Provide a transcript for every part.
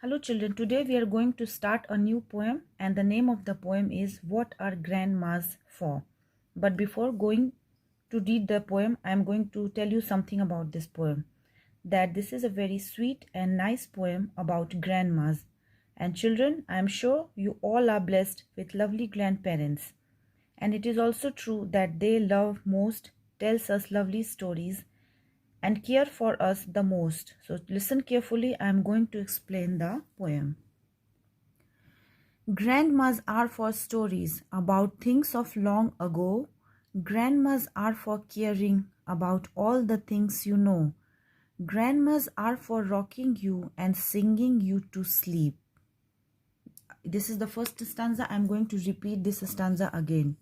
Hello children, today we are going to start a new poem and the name of the poem is What Are Grandmas For? But before going to read the poem, I am going to tell you something about this poem. That this is a very sweet and nice poem about grandmas. And children, I am sure you all are blessed with lovely grandparents. And it is also true that they love most, tells us lovely stories and care for us the most. So listen carefully, I am going to explain the poem. Grandmas are for stories about things of long ago. Grandmas are for caring about all the things you know. Grandmas are for rocking you and singing you to sleep. This is the first stanza. I'm going to repeat this stanza again.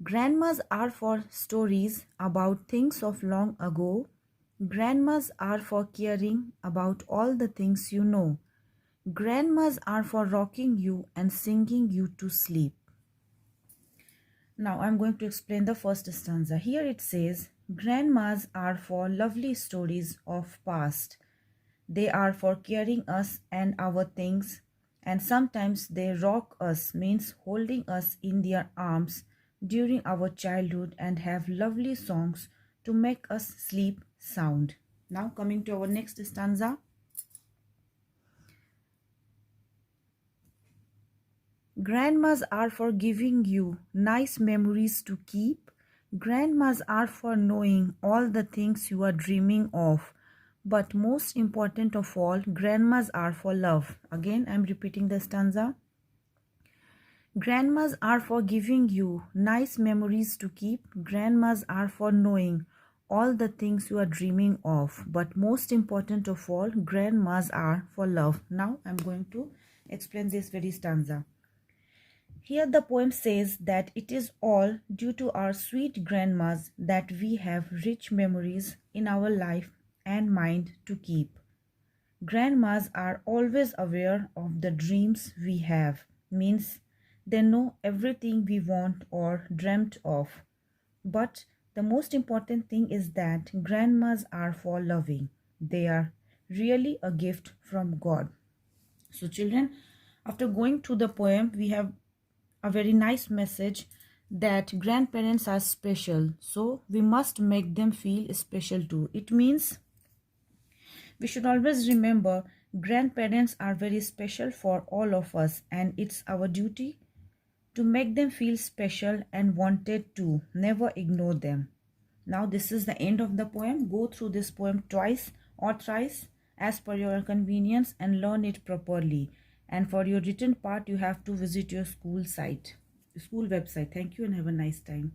Grandmas are for stories about things of long ago. Grandmas are for caring about all the things you know. Grandmas are for rocking you and singing you to sleep. Now I'm going to explain the first stanza. Here it says, grandmas are for lovely stories of past. They are for carrying us and our things, and sometimes they rock us, means holding us in their arms during our childhood, and have lovely songs to make us sleep sound. Now coming to our next stanza. Grandmas are for giving you nice memories to keep. Grandmas are for knowing all the things you are dreaming of. But most important of all, grandmas are for love. Again, I am repeating the stanza. Grandmas are for giving you nice memories to keep. Grandmas are for knowing all the things you are dreaming of. But most important of all, grandmas are for love. Now, I am going to explain this very stanza. Here the poem says that it is all due to our sweet grandmas that we have rich memories in our life and mind to keep. Grandmas are always aware of the dreams we have, means they know everything we want or dreamt of. But the most important thing is that grandmas are for loving. They are really a gift from God. So children, after going through the poem, we have a very nice message that grandparents are special, so we must make them feel special too. It means we should always remember grandparents are very special for all of us, and it's our duty to make them feel special and wanted to. Never ignore them. Now this is the end of the poem. Go through this poem twice or thrice as per your convenience and learn it properly. And for your written part, you have to visit your school website. Thank you and have a nice time.